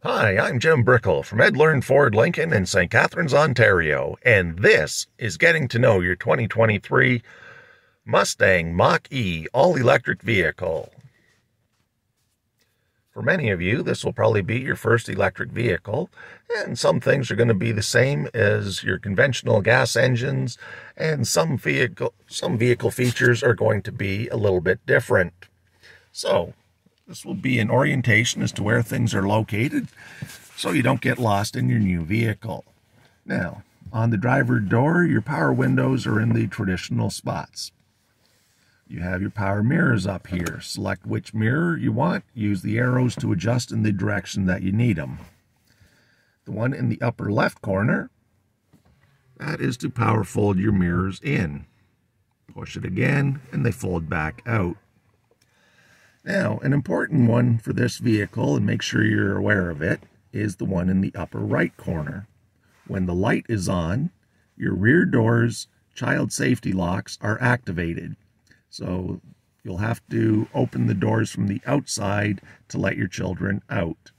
Hi, I'm Jim Brickell from Ed Learn Ford Lincoln in St. Catharines, Ontario, and this is Getting to Know Your 2023 Mustang Mach-E all-electric vehicle. For many of you, this will probably be your first electric vehicle, and some things are going to be the same as your conventional gas engines, and some vehicle features are going to be a little bit different. So, this will be an orientation as to where things are located so you don't get lost in your new vehicle. Now, on the driver door, your power windows are in the traditional spots. You have your power mirrors up here. Select which mirror you want. Use the arrows to adjust in the direction that you need them. The one in the upper left corner, that is to power fold your mirrors in. Push it again and they fold back out. Now, an important one for this vehicle, and make sure you're aware of it, is the one in the upper right corner. When the light is on, your rear door's child safety locks are activated. So you'll have to open the doors from the outside to let your children out.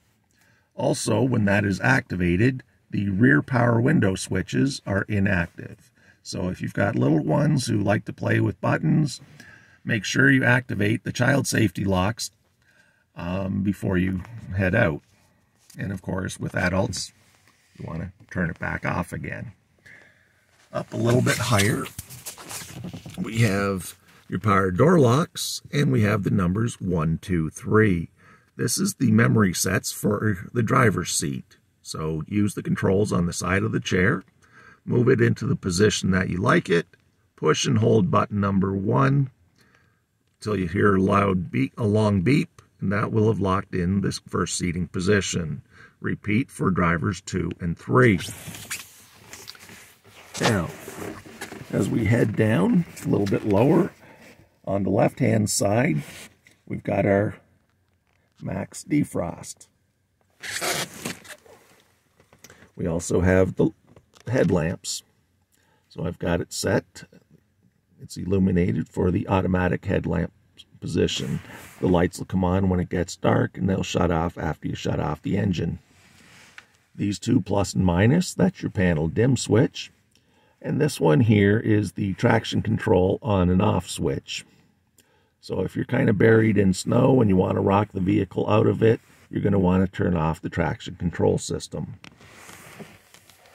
Also, when that is activated, the rear power window switches are inactive. So if you've got little ones who like to play with buttons, make sure you activate the child safety locks before you head out. And of course, with adults, you want to turn it back off again. Up a little bit higher, we have your power door locks, and we have the numbers 1, 2, 3. This is the memory sets for the driver's seat. So use the controls on the side of the chair, move it into the position that you like it, push and hold button number 1 until you hear a loud beep, a long beep, and that will have locked in this first seating position. Repeat for drivers 2 and 3. Now, as we head down a little bit lower, on the left-hand side, we've got our max defrost. We also have the headlamps. So I've got it set. It's illuminated for the automatic headlamp position. The lights will come on when it gets dark, and they'll shut off after you shut off the engine. These two plus and minus, that's your panel dim switch. And this one here is the traction control on and off switch. So if you're kind of buried in snow and you want to rock the vehicle out of it, you're going to want to turn off the traction control system.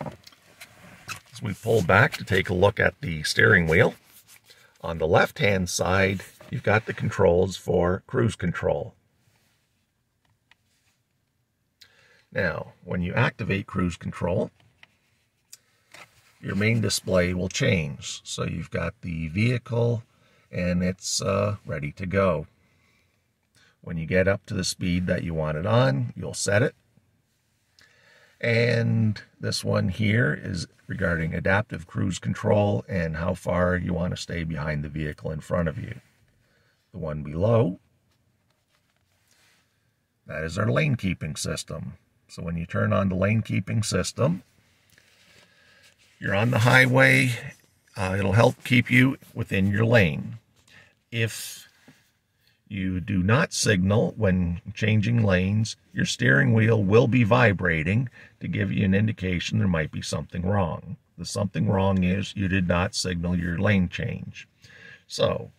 As we pull back to take a look at the steering wheel, on the left-hand side, you've got the controls for cruise control. Now, when you activate cruise control, your main display will change. So you've got the vehicle and it's ready to go. When you get up to the speed that you want it on, you'll set it. And this one here is regarding adaptive cruise control and how far you want to stay behind the vehicle in front of you. The one below, that is our lane keeping system. So when you turn on the lane keeping system, you're on the highway, it'll help keep you within your lane. If you do not signal when changing lanes, your steering wheel will be vibrating to give you an indication there might be something wrong. The something wrong is you did not signal your lane change. So,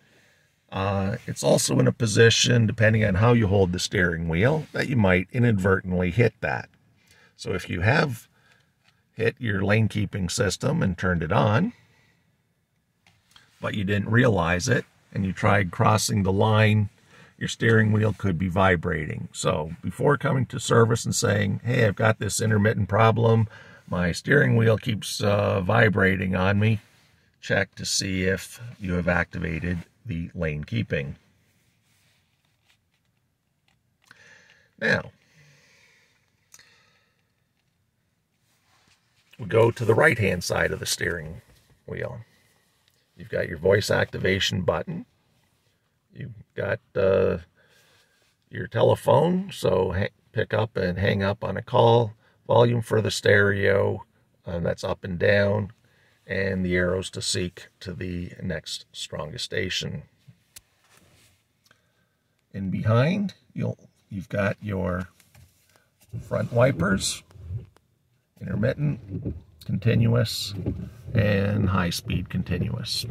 it's also in a position, depending on how you hold the steering wheel, that you might inadvertently hit that. So if you have hit your lane keeping system and turned it on, but you didn't realize it, and you tried crossing the line, your steering wheel could be vibrating. So before coming to service and saying, hey, I've got this intermittent problem, my steering wheel keeps vibrating on me, check to see if you have activated the lane keeping. Now, we go to the right-hand side of the steering wheel. You've got your voice activation button. You've got your telephone, so pick up and hang up on a call. Volume for the stereo, that's up and down. And the arrows to seek to the next strongest station. And behind, you've got your front wipers, intermittent, continuous, and high-speed continuous.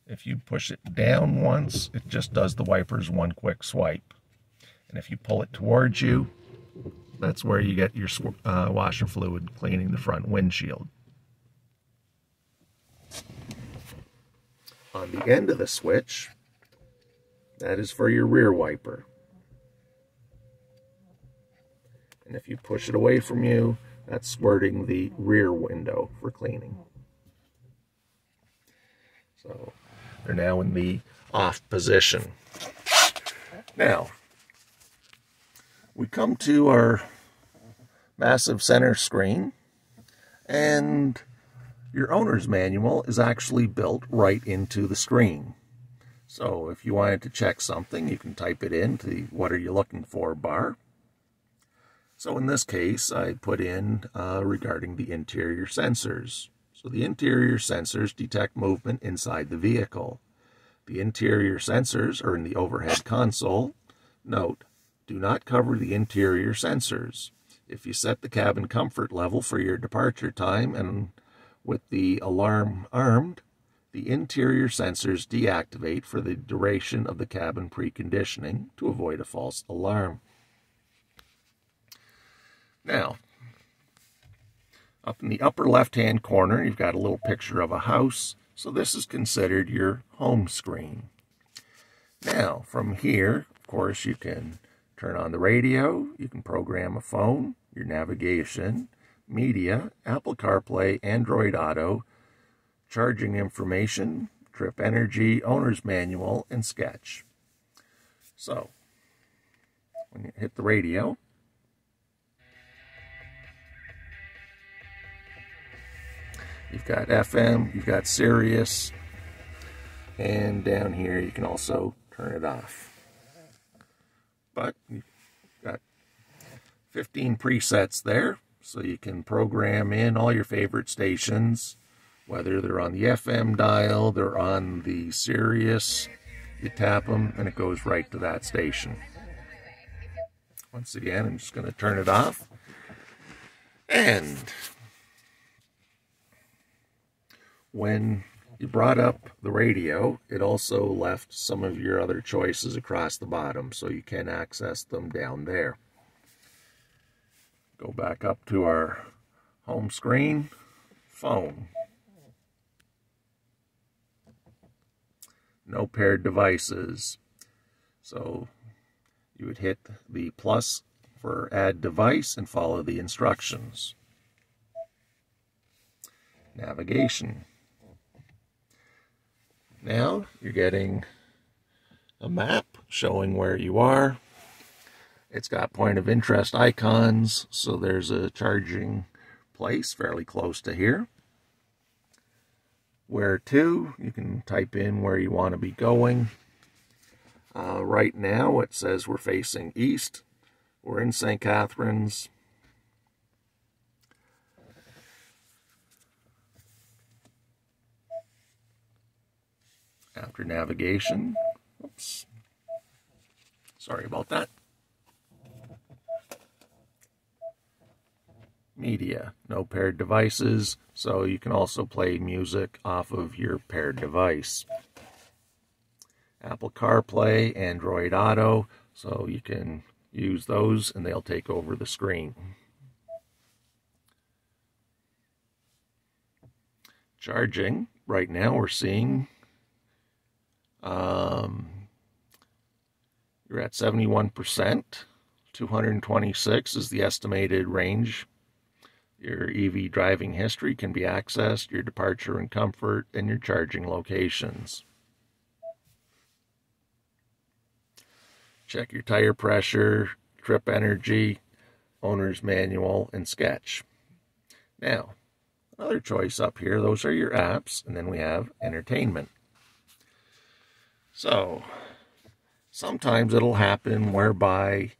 If you push it down once, it just does the wipers one quick swipe. And if you pull it towards you, that's where you get your washer fluid cleaning the front windshield. On the end of the switch, that is for your rear wiper. And if you push it away from you, that's squirting the rear window for cleaning. So they're now in the off position. Now, we come to our massive center screen, and your owner's manual is actually built right into the screen. So if you wanted to check something, you can type it into the "what are you looking for" bar. So in this case, I put in regarding the interior sensors. So the interior sensors detect movement inside the vehicle. The interior sensors are in the overhead console. Note, do not cover the interior sensors. If you set the cabin comfort level for your departure time and with the alarm armed, the interior sensors deactivate for the duration of the cabin preconditioning to avoid a false alarm. Now, up in the upper left-hand corner, you've got a little picture of a house. So this is considered your home screen. Now, from here, of course, you can turn on the radio, you can program a phone, your navigation, media, Apple CarPlay, Android Auto, charging information, trip energy, owner's manual, and sketch. So, when you hit the radio, you've got FM, you've got Sirius, and down here you can also turn it off. But you've got 15 presets there, so you can program in all your favorite stations, whether they're on the FM dial, they're on the Sirius, you tap them and it goes right to that station. Once again, I'm just going to turn it off. And when you brought up the radio, it also left some of your other choices across the bottom, so you can access them down there. Go back up to our home screen, phone. No paired devices. So you would hit the plus for add device and follow the instructions. Navigation. Now you're getting a map showing where you are. It's got point of interest icons, so there's a charging place fairly close to here. Where to, you can type in where you want to be going. Right now it says we're facing east. We're in St. Catharines. After navigation, oops, sorry about that. Media, no paired devices, so you can also play music off of your paired device. Apple CarPlay, Android Auto, so you can use those and they'll take over the screen. Charging, right now we're seeing you're at 71%, 226 is the estimated range. Your EV driving history can be accessed, your departure and comfort, and your charging locations. Check your tire pressure, trip energy, owner's manual, and sketch. Now, another choice up here, those are your apps, and then we have entertainment. So, sometimes it'll happen whereby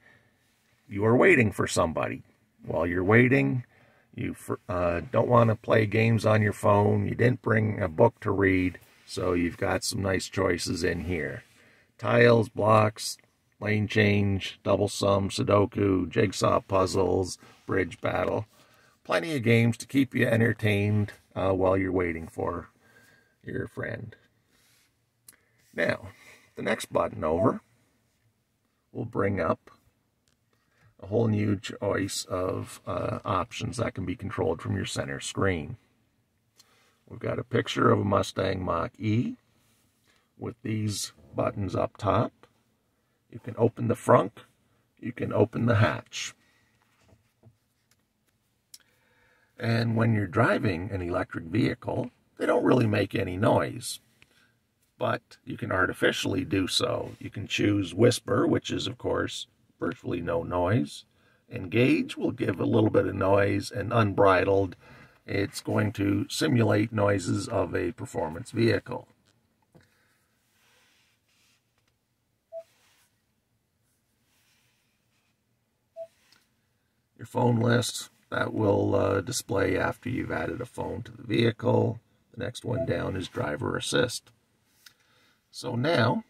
you are waiting for somebody. While you're waiting, you don't want to play games on your phone, you didn't bring a book to read, so you've got some nice choices in here. Tiles, blocks, lane change, double sum, Sudoku, jigsaw puzzles, bridge battle. Plenty of games to keep you entertained while you're waiting for your friend. Now, the next button over will bring up a whole new choice of options that can be controlled from your center screen. We've got a picture of a Mustang Mach-E with these buttons up top. You can open the front, you can open the hatch. And when you're driving an electric vehicle, they don't really make any noise, but you can artificially do so. You can choose whisper, which is, of course, virtually no noise. Engage will give a little bit of noise, and unbridled, it's going to simulate noises of a performance vehicle. Your phone list, that will display after you've added a phone to the vehicle. The next one down is driver assist. So now,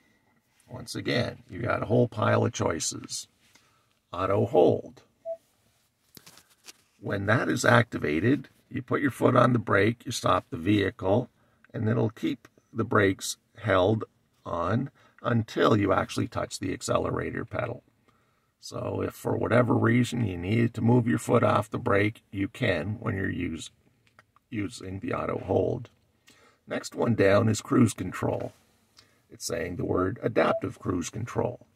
once again, you got a whole pile of choices. Auto hold. When that is activated, you put your foot on the brake, you stop the vehicle, and it'll keep the brakes held on until you actually touch the accelerator pedal. So if for whatever reason you needed to move your foot off the brake, you can when you're using the auto hold. Next one down is cruise control. It's saying the word adaptive cruise control.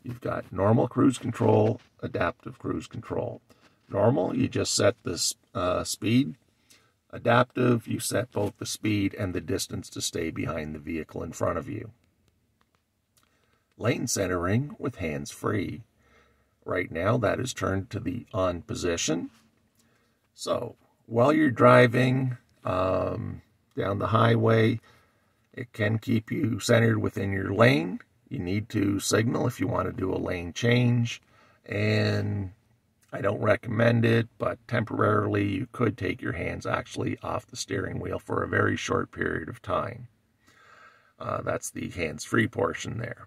You've got normal cruise control, adaptive cruise control. Normal, you just set the speed. Adaptive, you set both the speed and the distance to stay behind the vehicle in front of you. Lane centering with hands-free. Right now, that is turned to the on position. So, while you're driving down the highway, it can keep you centered within your lane. You need to signal if you want to do a lane change, and I don't recommend it, but temporarily you could take your hands actually off the steering wheel for a very short period of time. That's the hands-free portion there.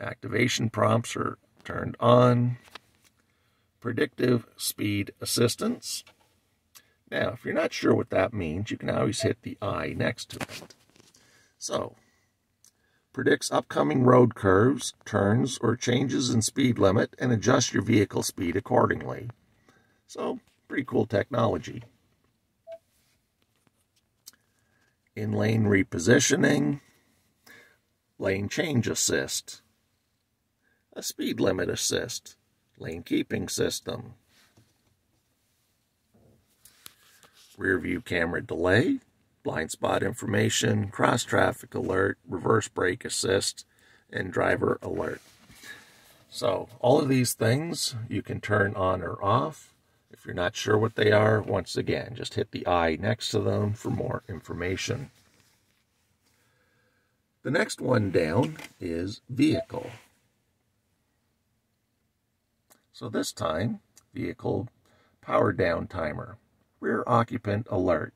Activation prompts are turned on. Predictive speed assistance. Now, if you're not sure what that means, you can always hit the I next to it. So, predicts upcoming road curves, turns, or changes in speed limit, and adjusts your vehicle speed accordingly. So, pretty cool technology. In lane repositioning, lane change assist, a speed limit assist, lane keeping system, rear view camera delay, blind spot information, cross traffic alert, reverse brake assist, and driver alert. So all of these things you can turn on or off. If you're not sure what they are, once again, just hit the I next to them for more information. The next one down is vehicle. So this time, vehicle power down timer, rear occupant alert.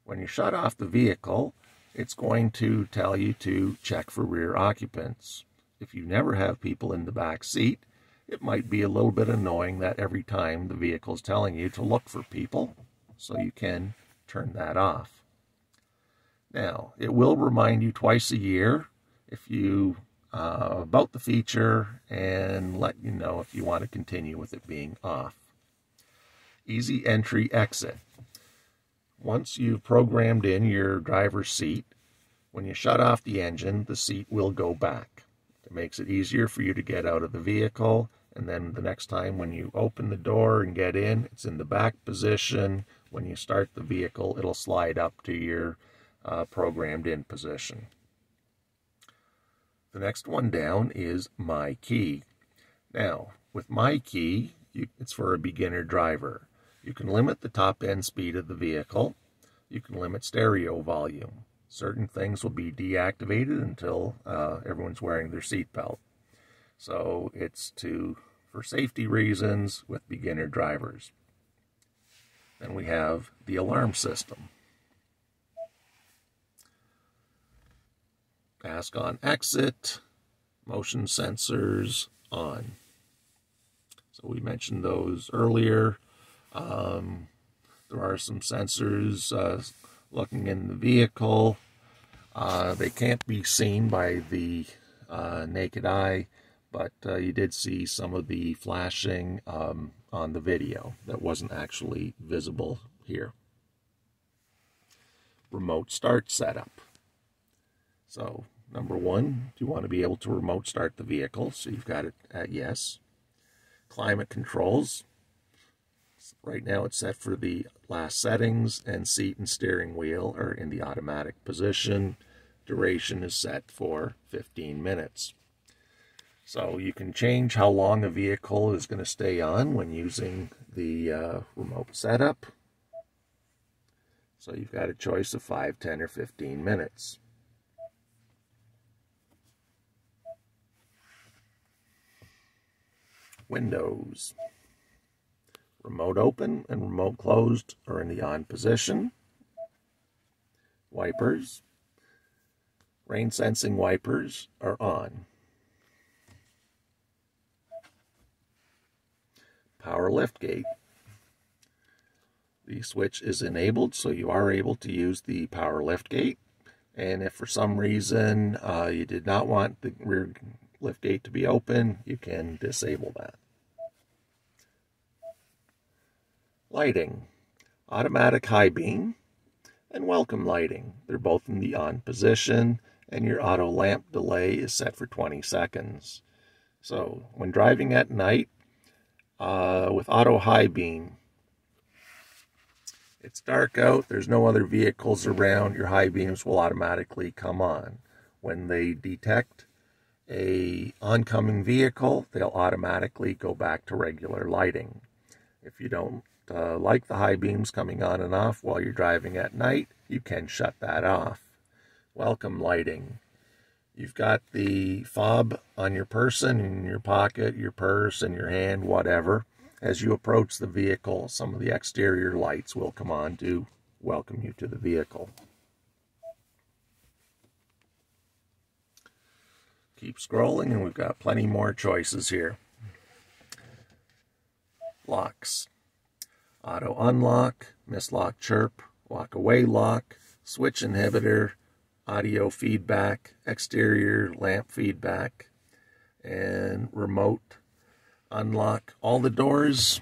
When you shut off the vehicle, it's going to tell you to check for rear occupants. If you never have people in the back seat, it might be a little bit annoying that every time the vehicle is telling you to look for people, so you can turn that off. Now, it will remind you twice a year if you about the feature and let you know if you want to continue with it being off. Easy entry exit. Once you've programmed in your driver's seat, when you shut off the engine, the seat will go back. It makes it easier for you to get out of the vehicle, and then the next time when you open the door and get in, it's in the back position. When you start the vehicle, it'll slide up to your programmed in position. The next one down is My Key. Now, with My Key, it's for a beginner driver. You can limit the top end speed of the vehicle. You can limit stereo volume. Certain things will be deactivated until everyone's wearing their seatbelt. So it's for safety reasons with beginner drivers. Then we have the alarm system. Ask on exit, Motion sensors on. So we mentioned those earlier. There are some sensors looking in the vehicle. They can't be seen by the naked eye, but you did see some of the flashing on the video that wasn't actually visible here. Remote start setup. So number one, you want to be able to remote start the vehicle, so you've got it at yes. Climate controls. Right now it's set for the last settings, and seat and steering wheel are in the automatic position. Duration is set for 15 minutes. So you can change how long a vehicle is going to stay on when using the remote setup. So you've got a choice of 5, 10, or 15 minutes. Windows. Remote open and remote closed are in the on position. Wipers. Rain sensing wipers are on. Power liftgate. The switch is enabled, so you are able to use the power liftgate. And if for some reason you did not want the rear liftgate to be open, you can disable that. Lighting. Automatic high beam and welcome lighting. They're both in the on position, and your auto lamp delay is set for 20 seconds. So when driving at night with auto high beam, it's dark out, there's no other vehicles around, your high beams will automatically come on. When they detect a oncoming vehicle, they'll automatically go back to regular lighting. If you don't like the high beams coming on and off while you're driving at night, you can shut that off. Welcome lighting. You've got the fob on your person, in your pocket, your purse, in your hand, whatever. As you approach the vehicle, some of the exterior lights will come on to welcome you to the vehicle. Keep scrolling, and we've got plenty more choices here. Locks. Auto unlock, mislock chirp, walk away lock, switch inhibitor, audio feedback, exterior lamp feedback, and remote unlock all the doors,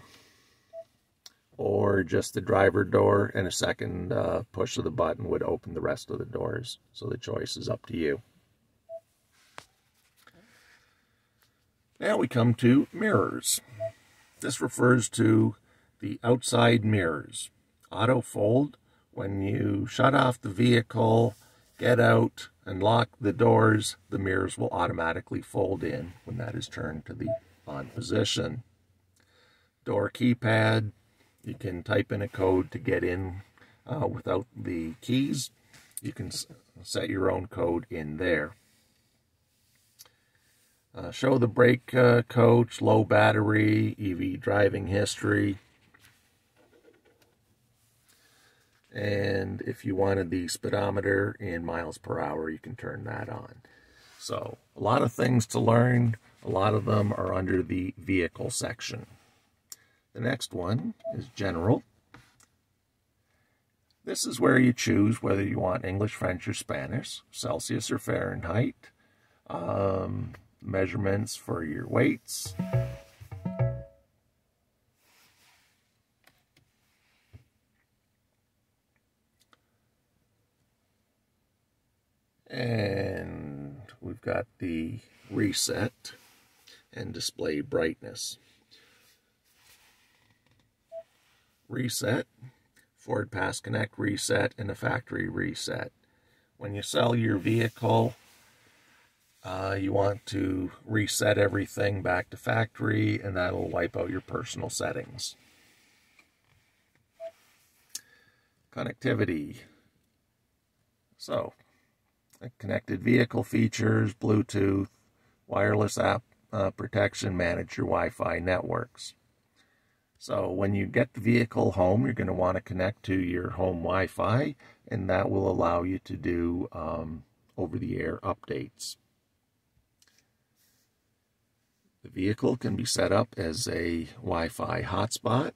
or just the driver door, and a second push of the button would open the rest of the doors. So the choice is up to you. Now we come to mirrors. This refers to the outside mirrors. Autofold, when you shut off the vehicle, get out, and lock the doors, the mirrors will automatically fold in when that is turned to the on position. Door keypad, you can type in a code to get in without the keys. You can set your own code in there. Show the brake coach, low battery, EV driving history. And if you wanted the speedometer in miles per hour, you can turn that on. So a lot of things to learn. A lot of them are under the vehicle section. The next one is general. This is where you choose whether you want English, French, or Spanish, Celsius or Fahrenheit, measurements for your weights, and we've got the reset and display brightness. Reset, Ford Pass Connect reset, and a factory reset. When you sell your vehicle, you want to reset everything back to factory, and that'll wipe out your personal settings. Connectivity. So, connected vehicle features, Bluetooth, wireless app protection, manage your Wi-Fi networks. So when you get the vehicle home, you're going to want to connect to your home Wi-Fi, and that will allow you to do over-the-air updates. The vehicle can be set up as a Wi-Fi hotspot.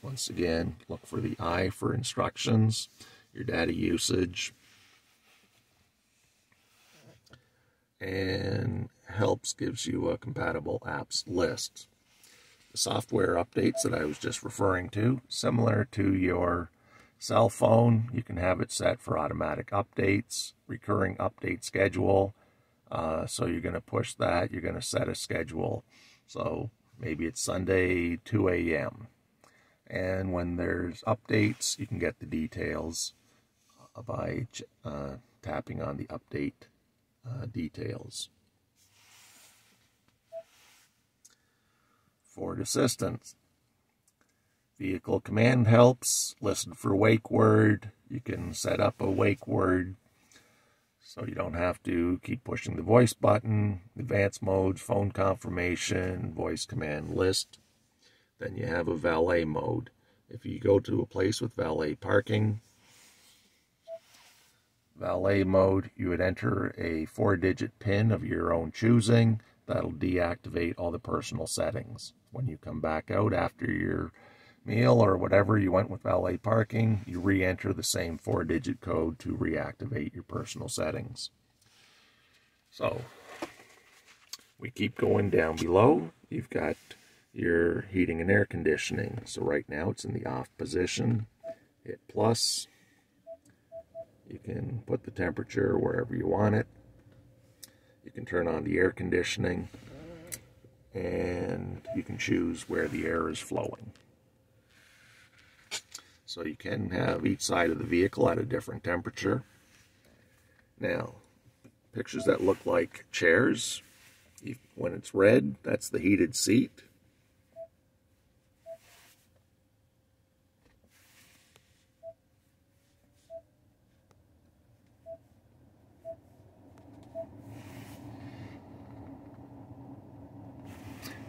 Once again, look for the I for instructions, your data usage, and helps gives you a compatible apps list. The software updates that I was just referring to, similar to your cell phone, you can have it set for automatic updates, recurring update schedule. So you're going to push that, you're going to set a schedule. So maybe it's Sunday 2 a.m. And when there's updates, you can get the details by tapping on the update details. Ford Assistant. Vehicle command helps, listen for wake word. You can set up a wake word so you don't have to keep pushing the voice button. Advanced mode, phone confirmation, voice command list. Then you have a valet mode. If you go to a place with valet parking, valet mode, you would enter a 4-digit PIN of your own choosing. That'll deactivate all the personal settings. When you come back out after your meal or whatever you went with valet parking, you re-enter the same 4-digit code to reactivate your personal settings. So we keep going down below. You've got your heating and air conditioning. So right now it's in the off position. Hit plus. You can put the temperature wherever you want it. You can turn on the air conditioning, and you can choose where the air is flowing. So you can have each side of the vehicle at a different temperature. Now, pictures that look like chairs, when it's red, that's the heated seat.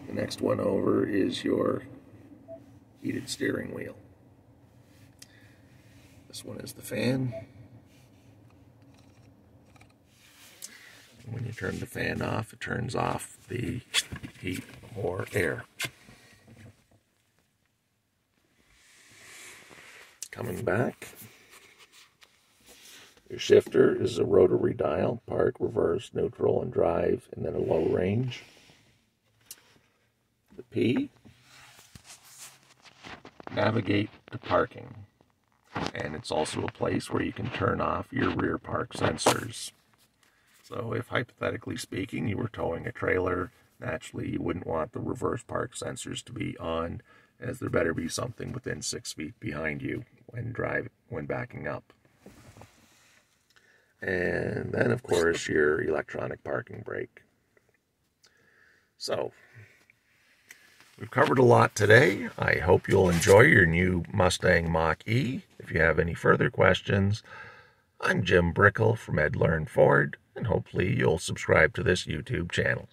The next one over is your heated steering wheel. This one is the fan. When you turn the fan off, it turns off the heat or air. Coming back, your shifter is a rotary dial, park, reverse, neutral, and drive, and then a low range. The P, navigate to parking. And it's also a place where you can turn off your rear park sensors. So if, hypothetically speaking, you were towing a trailer, naturally you wouldn't want the reverse park sensors to be on, as there better be something within 6 feet behind you when backing up. And then, of course, your electronic parking brake. So we've covered a lot today. I hope you'll enjoy your new Mustang Mach-E. If you have any further questions, I'm Jim Brickell from Ed Learn Ford, and hopefully you'll subscribe to this YouTube channel.